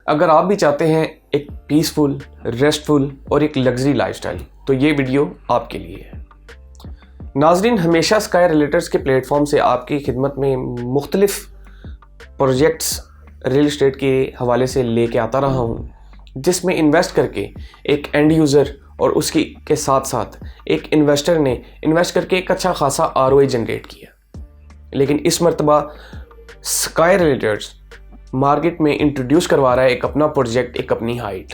अगर आप भी चाहते हैं एक पीसफुल, रेस्टफुल और एक लग्जरी लाइफस्टाइल, तो ये वीडियो आपके लिए है। नाजरीन, हमेशा स्काई रिलेटर्स के प्लेटफॉर्म से आपकी खिदमत में मुख्तलिफ प्रोजेक्ट्स रियल इस्टेट के हवाले से लेके आता रहा हूँ, जिसमें इन्वेस्ट करके एक एंड यूज़र और उसकी के साथ साथ एक इन्वेस्टर ने इन्वेस्ट करके एक अच्छा खासा ROI जनरेट किया। लेकिन इस मरतबा स्काई रिलेटर्स मार्केट में इंट्रोड्यूस करवा रहा है एक अपना प्रोजेक्ट, एक अपनी हाइट,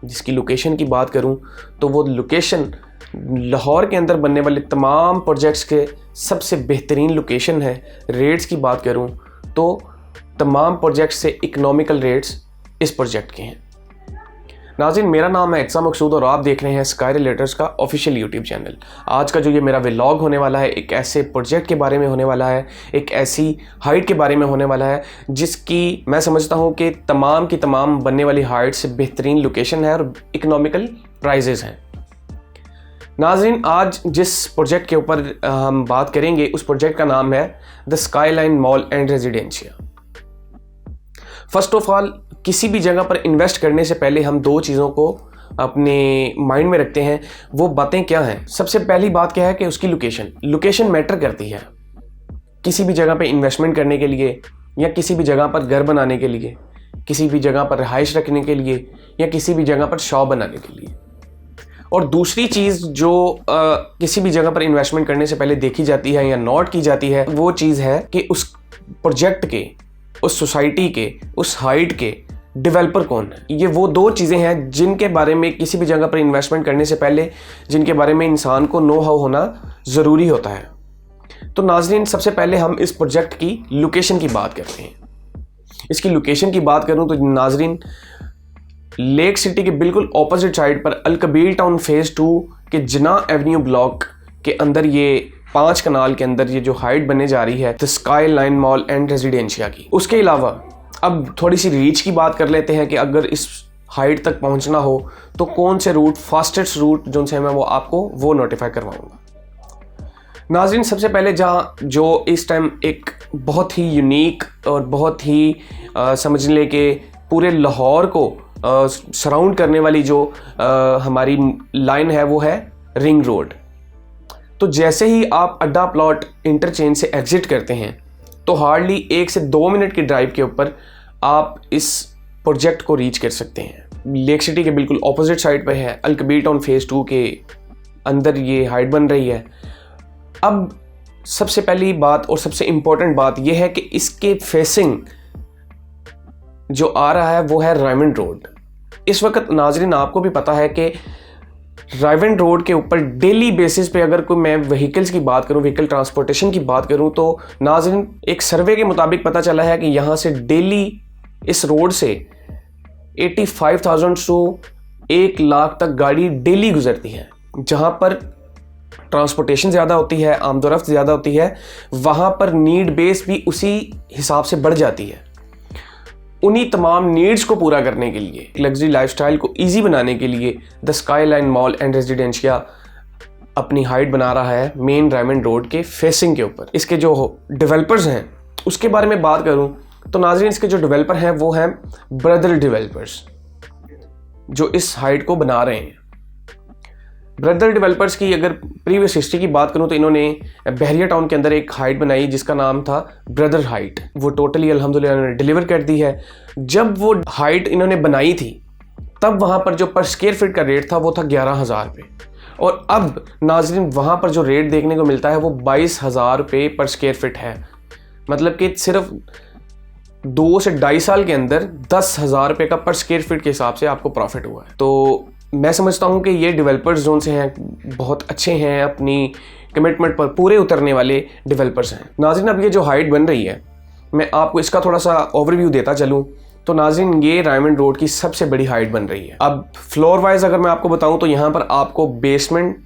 जिसकी लोकेशन की बात करूं तो वो लोकेशन लाहौर के अंदर बनने वाले तमाम प्रोजेक्ट्स के सबसे बेहतरीन लोकेशन है। रेट्स की बात करूं तो तमाम प्रोजेक्ट्स से इकोनॉमिकल रेट्स इस प्रोजेक्ट के हैं। नाज़रीन, मेरा नाम है इत्सा मकसूद और आप देख रहे हैं स्काई रिलेटर्स का ऑफिशियल यूट्यूब चैनल। आज का जो ये मेरा व्लॉग होने वाला है, एक ऐसे प्रोजेक्ट के बारे में होने वाला है, एक ऐसी हाइट के बारे में होने वाला है जिसकी मैं समझता हूँ कि तमाम की तमाम बनने वाली हाइट से बेहतरीन लोकेशन है और इकोनॉमिकल प्राइजेस हैं। नाज़रीन, आज जिस प्रोजेक्ट के ऊपर हम बात करेंगे उस प्रोजेक्ट का नाम है the skyline mall and residencia. First of all, किसी भी जगह पर इन्वेस्ट करने से पहले हम दो चीज़ों को अपने माइंड में रखते हैं। वो बातें क्या हैं? सबसे पहली बात क्या है कि उसकी लोकेशन मैटर करती है। किसी भी जगह पे इन्वेस्टमेंट करने के लिए या किसी भी जगह पर घर बनाने के लिए, किसी भी जगह पर रिहाइश रखने के लिए या किसी भी जगह पर शॉप बनाने के लिए। और दूसरी चीज़ जो किसी भी जगह पर इन्वेस्टमेंट करने से पहले देखी जाती है या नोट की जाती है, वो चीज़ है कि उस प्रोजेक्ट के, उस सोसाइटी के, उस हाइट के डेवलपर कौन है। ये वो दो चीज़ें हैं जिनके बारे में किसी भी जगह पर इन्वेस्टमेंट करने से पहले जिनके बारे में इंसान को नो हाउ होना ज़रूरी होता है। तो नाज़रीन, सबसे पहले हम इस प्रोजेक्ट की लोकेशन की बात करते हैं। इसकी लोकेशन की बात करूं तो नाज़रीन, लेक सिटी के बिल्कुल ऑपोजिट साइड पर अल-कबीर टाउन फेज़ 2 के जिना एवेन्यू ब्लॉक के अंदर ये 5 कनाल के अंदर ये जो हाइट बनने जा रही है the sky line mall and residencia की। उसके अलावा अब थोड़ी सी रीच की बात कर लेते हैं कि अगर इस हाइट तक पहुंचना हो तो कौन से रूट, फास्टेस्ट रूट जो से मैं वो आपको वो नोटिफाई करवाऊंगा। नाज़रीन, सबसे पहले जहाँ जो इस टाइम एक बहुत ही यूनिक और बहुत ही समझ ले के पूरे लाहौर को सराउंड करने वाली जो हमारी लाइन है वो है रिंग रोड। तो जैसे ही आप अड्डा प्लॉट इंटरचेंज से एग्जिट करते हैं तो हार्डली 1 से 2 मिनट की ड्राइव के ऊपर आप इस प्रोजेक्ट को रीच कर सकते हैं। लेक सिटी के बिल्कुल ऑपोजिट साइड पे है, अल-कबीर टाउन फेज़ 2 के अंदर ये हाइट बन रही है। अब सबसे पहली बात और सबसे इम्पोर्टेंट बात यह है कि इसके फेसिंग जो आ रहा है वो है रायमंड रोड। इस वक्त नाज़रीन आपको भी पता है कि रायमंड रोड के ऊपर डेली बेसिस पे अगर कोई मैं व्हीकल्स की बात करूं, व्हीकल ट्रांसपोर्टेशन की बात करूं, तो नाज़रीन एक सर्वे के मुताबिक पता चला है कि यहाँ से डेली इस रोड से 85,000 से 1 लाख तक गाड़ी डेली गुजरती है। जहाँ पर ट्रांसपोर्टेशन ज़्यादा होती है, आमदोरफ्त ज़्यादा होती है, वहाँ पर नीड बेस भी उसी हिसाब से बढ़ जाती है। उन्हीं तमाम नीड्स को पूरा करने के लिए, लग्जरी लाइफस्टाइल को इजी बनाने के लिए the skyline mall and residencia अपनी हाइट बना रहा है मेन रायमंड रोड के फेसिंग के ऊपर। इसके जो डेवलपर्स हैं उसके बारे में बात करूं तो नाज़रीन, इसके जो डेवलपर हैं वो हैं ब्रदर डेवलपर्स, जो इस हाइट को बना रहे हैं। ब्रदर डेवलपर्स की अगर प्रीवियस हिस्ट्री की बात करूं तो इन्होंने बहरिया टाउन के अंदर एक हाइट बनाई जिसका नाम था ब्रदर हाइट। वो टोटली अल्हम्दुलिल्लाह इन्होंने डिलीवर कर दी है। जब वो हाइट इन्होंने बनाई थी तब वहाँ पर जो पर स्क्वायर फीट का रेट था वो था 11,000 रुपये, और अब नाज़रीन वहाँ पर जो रेट देखने को मिलता है वो 22,000 रुपये पर स्क्वायर फीट है। मतलब कि सिर्फ 2 से 2.5 साल के अंदर 10,000 रुपये का पर स्क्वायर फीट के हिसाब से आपको प्रॉफिट हुआ है। तो मैं समझता हूँ कि ये डेवलपर्स जोन से हैं बहुत अच्छे हैं, अपनी कमिटमेंट पर पूरे उतरने वाले डेवलपर्स हैं। नाज़रीन, अब ये जो हाइट बन रही है मैं आपको इसका थोड़ा सा ओवरव्यू देता चलूँ तो नाज़रीन ये रायमंड रोड की सबसे बड़ी हाइट बन रही है। अब फ्लोर वाइज अगर मैं आपको बताऊँ तो यहाँ पर आपको बेसमेंट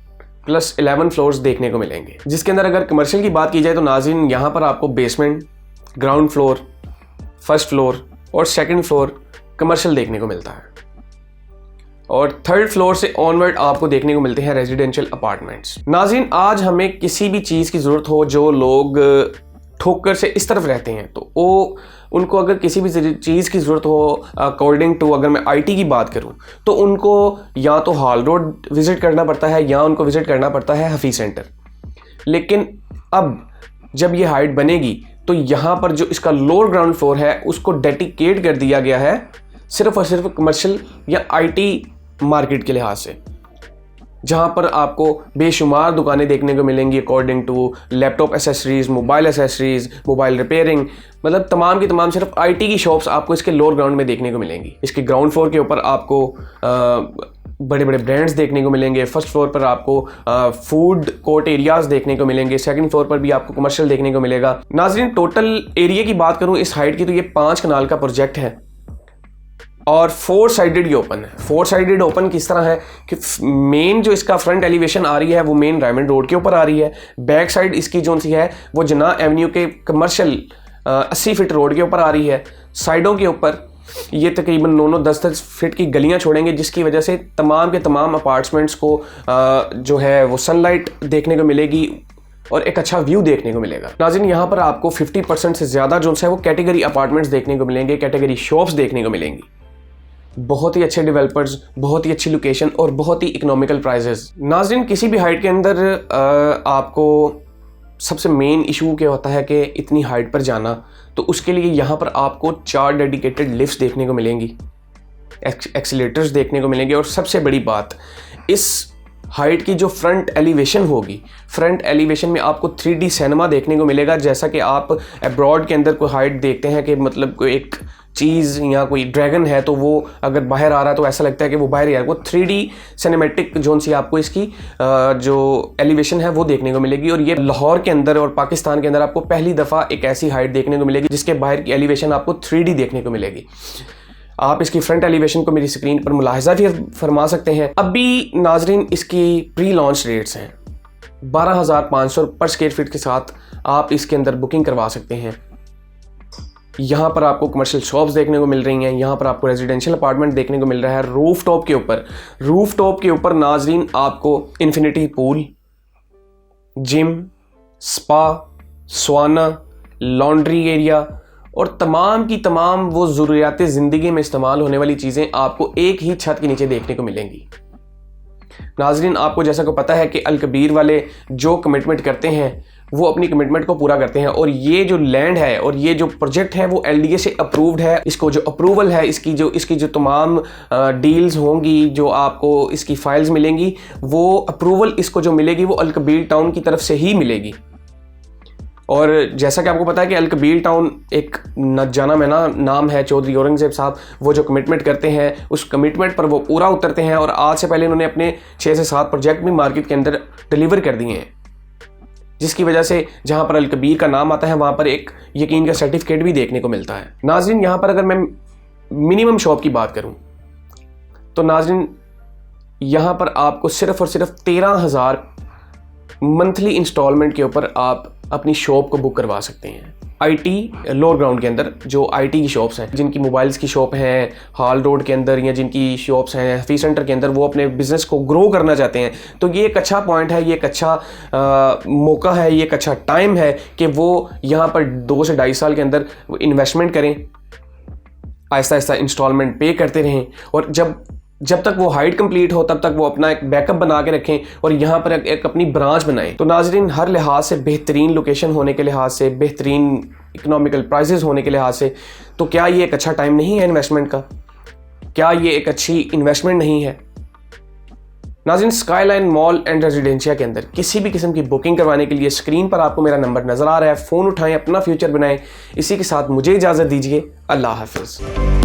प्लस 11 फ्लोर्स देखने को मिलेंगे, जिसके अंदर अगर कमर्शियल की बात की जाए तो नाज़रीन यहाँ पर आपको basement, ground floor, first floor और सेकंड फ्लोर कमर्शियल देखने को मिलता है, और थर्ड फ्लोर से ऑनवर्ड आपको देखने को मिलते हैं रेजिडेंशियल अपार्टमेंट्स। नाज़रीन, आज हमें किसी भी चीज़ की ज़रूरत हो जो लोग ठोकर से इस तरफ रहते हैं तो वो उनको अगर किसी भी चीज़ की ज़रूरत हो, अकॉर्डिंग टू अगर मैं आईटी की बात करूं, तो उनको या तो हॉल रोड विज़िट करना पड़ता है या उनको विज़िट करना पड़ता है हफीज़ सेंटर। लेकिन अब जब ये हाइट बनेगी तो यहाँ पर जो इसका लोअर ग्राउंड फ्लोर है उसको डेडिकेट कर दिया गया है सिर्फ और सिर्फ कमर्शियल या आईटी मार्केट के लिहाज से, जहाँ पर आपको बेशुमार दुकानें देखने को मिलेंगी according to laptop accessories, mobile accessories, mobile repairing, मतलब तमाम की तमाम सिर्फ आईटी की शॉप्स आपको इसके लोअर ग्राउंड में देखने को मिलेंगी। इसके ग्राउंड फ्लोर के ऊपर आपको बड़े बड़े ब्रांड्स देखने को मिलेंगे। फर्स्ट फ्लोर पर आपको फूड कोर्ट एरियाज़ देखने को मिलेंगे। सेकंड फ्लोर पर भी आपको कमर्शियल देखने को मिलेगा। नाज़रीन, टोटल एरिया की बात करूँ इस हाइट की तो ये 5 कनाल का प्रोजेक्ट है और 4 साइडेड ये ओपन है। 4 साइडेड ओपन किस तरह है कि मेन जो इसका फ्रंट एलिवेशन आ रही है वो मेन डायमंड रोड के ऊपर आ रही है। बैक साइड इसकी जो सी है वो जना एवेन्यू के कमर्शियल 80 फीट रोड के ऊपर आ रही है। साइडों के ऊपर ये तकरीबन 9-10 फीट की गलियां छोड़ेंगे, जिसकी वजह से तमाम के तमाम अपार्टमेंट्स को जो है वो सनलाइट देखने को मिलेगी और एक अच्छा व्यू देखने को मिलेगा। नाज़रीन, यहाँ पर आपको 50% से ज़्यादा जो है वो कैटेगरी अपार्टमेंट्स देखने को मिलेंगे, कैटेगरी शॉप्स देखने को मिलेंगी। बहुत ही अच्छे डेवलपर्स, बहुत ही अच्छी लोकेशन और बहुत ही इकोनॉमिकल प्राइजेस। नाज़रीन, किसी भी हाइट के अंदर आपको सबसे मेन इशू क्या होता है कि इतनी हाइट पर जाना, तो उसके लिए यहाँ पर आपको 4 डेडिकेटेड लिफ्ट्स देखने को मिलेंगी, एक्सीलेटर्स देखने को मिलेंगे और सबसे बड़ी बात, इस हाइट की जो फ्रंट एलिवेशन होगी, फ्रंट एलिवेशन में आपको 3D सिनेमा देखने को मिलेगा। जैसा कि आप अब्रॉड के अंदर कोई हाइट देखते हैं कि मतलब कोई एक चीज़ या कोई ड्रैगन है तो वो अगर बाहर आ रहा है तो ऐसा लगता है कि वो बाहर ही आ रहा है। वो 3D सिनेमेटिक जोन सी आपको इसकी जो एलिवेशन है वो देखने को मिलेगी। और ये लाहौर के अंदर और पाकिस्तान के अंदर आपको पहली दफ़ा एक ऐसी हाइट देखने को मिलेगी जिसके बाहर की एलिवेशन आपको 3D देखने को मिलेगी। आप इसकी फ्रंट एलिवेशन को मेरी स्क्रीन पर मुलाहिजा भी फरमा सकते हैं। अभी नाजरीन इसकी प्री लॉन्च रेट्स हैं 12,500 पर स्क्वायर फीट के साथ आप इसके अंदर बुकिंग करवा सकते हैं। यहाँ पर आपको कमर्शियल शॉप्स देखने को मिल रही हैं, यहाँ पर आपको रेजिडेंशियल अपार्टमेंट देखने को मिल रहा है। रूफ टॉप के ऊपर नाजरीन आपको infinity pool, gym, spa, sauna, laundry area और तमाम की तमाम वो ज़रूरियात ज़िंदगी में इस्तेमाल होने वाली चीज़ें आपको एक ही छत के नीचे देखने को मिलेंगी। नाजरीन, आपको जैसा को पता है कि अल कबीर वाले जो कमिटमेंट करते हैं वो अपनी कमिटमेंट को पूरा करते हैं और ये जो लैंड है और ये जो प्रोजेक्ट है वो LDA से अप्रूव्ड है। इसको जो अप्रूवल है इसकी जो तमाम डील्स होंगी, जो आपको इसकी फाइल्स मिलेंगी, वो अप्रूवल इसको जो मिलेगी वो अल कबीर टाउन की तरफ से ही मिलेगी। और जैसा कि आपको पता है कि अल कबीर टाउन एक न जाना माना नाम है, चौधरी औरंगज़ेब साहब वो जो कमिटमेंट करते हैं उस कमिटमेंट पर वो पूरा उतरते हैं। और आज से पहले उन्होंने अपने 6 से 7 प्रोजेक्ट भी मार्केट के अंदर डिलीवर कर दिए हैं, जिसकी वजह से जहां पर अल कबीर का नाम आता है वहां पर एक यकीन का सर्टिफिकेट भी देखने को मिलता है। नाजरीन, यहां पर अगर मैं मिनिमम शॉप की बात करूं तो नाजरीन यहां पर आपको सिर्फ और सिर्फ 13,000 मंथली इंस्टॉलमेंट के ऊपर आप अपनी शॉप को बुक करवा सकते हैं। IT लोअर ग्राउंड के अंदर जो IT की शॉप्स हैं, जिनकी मोबाइल्स की शॉप हैं हॉल रोड के अंदर या जिनकी शॉप्स हैं हफीज़ सेंटर के अंदर, वो अपने बिजनेस को ग्रो करना चाहते हैं, तो ये एक अच्छा पॉइंट है, ये एक अच्छा मौका है, ये एक अच्छा टाइम है कि वो यहाँ पर 2 से 2.5 साल के अंदर इन्वेस्टमेंट करें, आहिस्ता आहिस्ता इंस्टॉलमेंट पे करते रहें और जब तक वो हाइट कंप्लीट हो तब तक वो अपना एक बैकअप बना के रखें और यहाँ पर एक अपनी ब्रांच बनाएं। तो नाजरीन, हर लिहाज से बेहतरीन लोकेशन होने के लिहाज से, बेहतरीन इकोनॉमिकल प्राइजेस होने के लिहाज से, तो क्या ये एक अच्छा टाइम नहीं है इन्वेस्टमेंट का? क्या ये एक अच्छी इन्वेस्टमेंट नहीं है? नाज़रीन, स्काईलाइन मॉल एंड रेजिडेंशिया के अंदर किसी भी किस्म की बुकिंग करवाने के लिए स्क्रीन पर आपको मेरा नंबर नज़र आ रहा है, फ़ोन उठाएं, अपना फ्यूचर बनाएं। इसी के साथ मुझे इजाज़त दीजिए। अल्लाह हाफ़िज़।